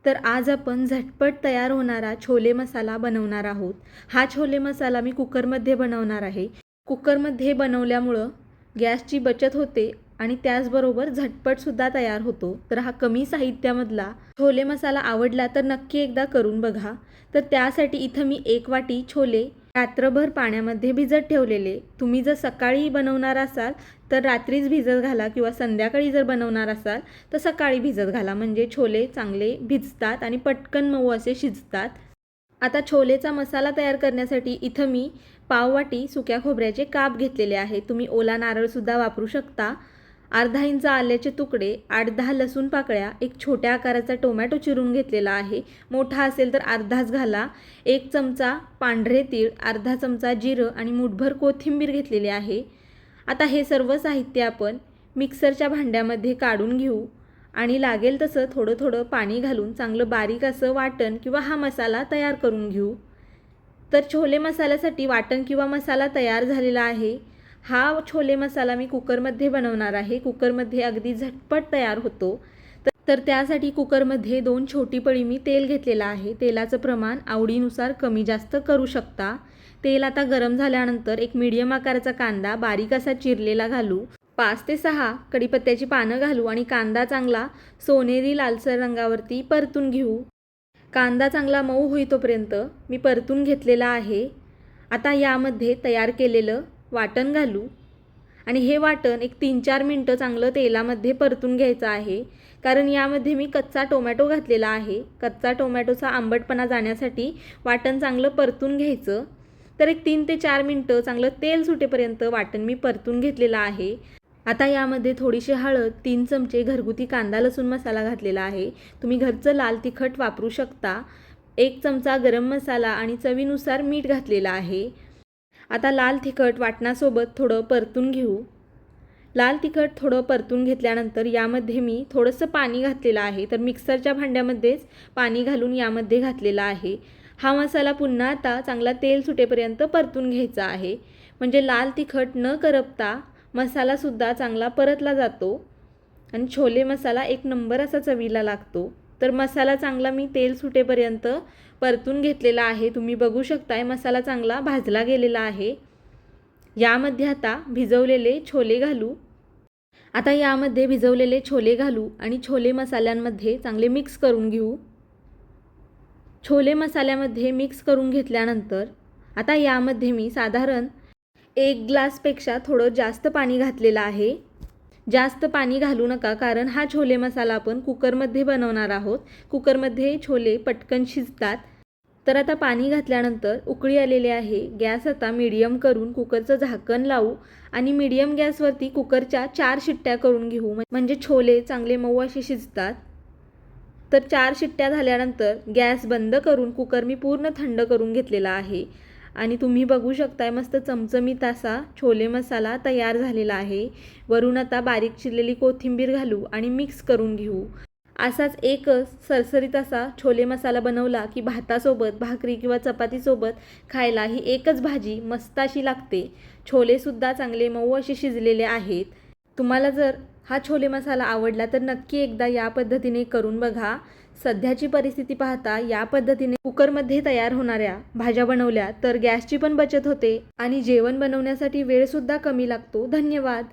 तर आज आपण झटपट तयार होणारा छोले मसाला बनवणार आहोत। हा छोले मसाला मी कुकरमध्ये बनवणार आहे। कुकरमध्ये बनवल्यामुळं गॅसची बचत होते आणि त्याचबरोबर झटपटसुद्धा तयार होतो। तर हा कमी साहित्यामधला छोले मसाला आवडला तर नक्की एकदा करून बघा। तर त्यासाठी इथं मी 1 वाटी छोले रात्रभर पाण्यामध्ये भिजत ठेवलेले। तुम्ही जर सकाळी बनवणार असाल तर रात्रीच भिजत घाला किंवा संध्याकाळी जर बनवणार असाल तर सकाळी भिजत घाला, म्हणजे छोले चांगले भिजतात आणि पटकन मऊ असे शिजतात। आता छोलेचा मसाला तयार करण्यासाठी इथं मी पाव वाटी सुक्या खोबऱ्याचे काप घेतलेले आहे। तुम्ही ओला नारळसुद्धा वापरू शकता। अर्धा इंच आल्याचे तुकडे, 8-10 लसूण पाकळ्या, एक छोट्या आकाराचा टोमॅटो चिरून घेतलेला आहे, मोठा असेल तर अर्धाच घाला, 1 चमचा पांढरे तीळ, अर्धा चमचा जिरं आणि मुठभर कोथिंबीर घेतलेली आहे। आता हे सर्व साहित्य आपण मिक्सरच्या भांड्यामध्ये काढून घेऊ आणि लागेल तसं थोडं थोडं पाणी घालून चांगलं बारीक असं वाटण किंवा हा मसाला तयार करून घेऊ। तर छोले मसाल्यासाठी वाटण किंवा मसाला तयार झालेला आहे। हा छोले मसाला मी कुकरमध्ये बनवणार आहे। कुकरमध्ये अगदी झटपट तयार होतो। तर त्यासाठी कुकरमध्ये 2 छोटी पळी मी तेल घेतलेलं आहे। तेलाचं प्रमाण आवडीनुसार कमी जास्त करू शकता। तेल आता गरम झाल्यानंतर एक मीडियम आकाराचा कांदा बारीक असा चिरलेला घालू, 5 ते 6 कढीपत्त्याची पानं घालू आणि कांदा चांगला सोनेरी लालसर रंगावरती परतून घेऊ। कांदा चांगला मऊ होईतोपर्यंत मी परतून घेतलेला आहे। आता यामध्ये तयार केलेलं वाटण घालू आणि हे वाटण एक 3-4 मिनटं चांगलं तेलामध्ये परतून घ्यायचं आहे, कारण यामध्ये मी कच्चा टोमॅटो घातलेला आहे। कच्चा टोमॅटोचा आंबटपणा जाण्यासाठी वाटण चांगलं परतून घ्यायचं। तर एक 3 ते 4 मिनटं चांगलं तेल सुटेपर्यंत वाटण मी परतून घेतलेलं आहे। आता यामध्ये थोडीशी हळद, 3 चमचे घरगुती कांदा लसूण मसाला घातलेला आहे। तुम्ही घरचं लाल तिखट वापरू शकता। 1 चमचा गरम मसाला आणि चवीनुसार मीठ घातलेलं आहे। आता लाल तिखट वाटणासोबत थोडं परतून घेऊ। लाल तिखट थोडं परतून घेतल्यानंतर यामध्ये मी थोडंसं पाणी घातलेलं आहे। तर मिक्सरच्या भांड्यामध्येच पाणी घालून यामध्ये घातलेला आहे। हा मसाला पुन्हा आता चांगला तेल सुटेपर्यंत परतून घ्यायचा आहे, म्हणजे लाल तिखट न करपता मसालासुद्धा चांगला परतला जातो आणि छोले मसाला एक नंबर असा चवीला लागतो। तर मसाला चांगला मी तेल सुटेपर्यंत परतून घेतलेला आहे। तुम्ही बघू शकताय मसाला चांगला भाजला गेलेला आहे। यामध्ये आता भिजवलेले छोले घालू। आता यामध्ये भिजवलेले छोले घालू आणि छोले मसाल्यांमध्ये चांगले मिक्स करून घेऊ। छोले मसाल्यामध्ये मिक्स करून घेतल्यानंतर आता यामध्ये मी साधारण 1 ग्लासपेक्षा थोडं जास्त पाणी घातलेलं आहे। जास्त पाणी घालू नका, कारण हा छोले मसाला आपण कुकरमध्ये बनवणार आहोत। कुकरमध्ये छोले पटकन शिजतात। तर आता पाणी घातल्यानंतर उकळी आलेली आहे। गॅस आता मीडियम करून कुकरचं झाकण लावू आणि मीडियम गॅसवरती कुकरच्या 4 शिट्ट्या करून घेऊ, म्हणजे छोले चांगले मऊ असे शिजतात। तर 4 शिट्ट्या झाल्यानंतर गॅस बंद करून कुकर मी पूर्ण थंड करून घेतलेला आहे आणि तुम्ही बघू शकताय मस्त चमचमीत असा छोले मसाला तयार झालेला आहे। वरून आता बारीक चिरलेली कोथिंबीर घालू आणि मिक्स करून घेऊ। असाच एकच सरसरीत असा छोले मसाला बनवला की भातासोबत, भाकरी किंवा चपातीसोबत खायला ही एकच भाजी मस्त अशी लागते। छोलेसुद्धा चांगले मऊ असे शिजलेले आहेत। तुम्हाला जर हा छोले मसाला आवडला तर नक्की एकदा या पद्धतीने करून बघा। सध्याची परिस्थिती पाहता या पद्धतीने कुकरमध्ये तयार होणाऱ्या भाज्या बनवल्या तर गॅसची पण बचत होते आणि जेवण बनवण्यासाठी वेळसुद्धा कमी लागतो। धन्यवाद।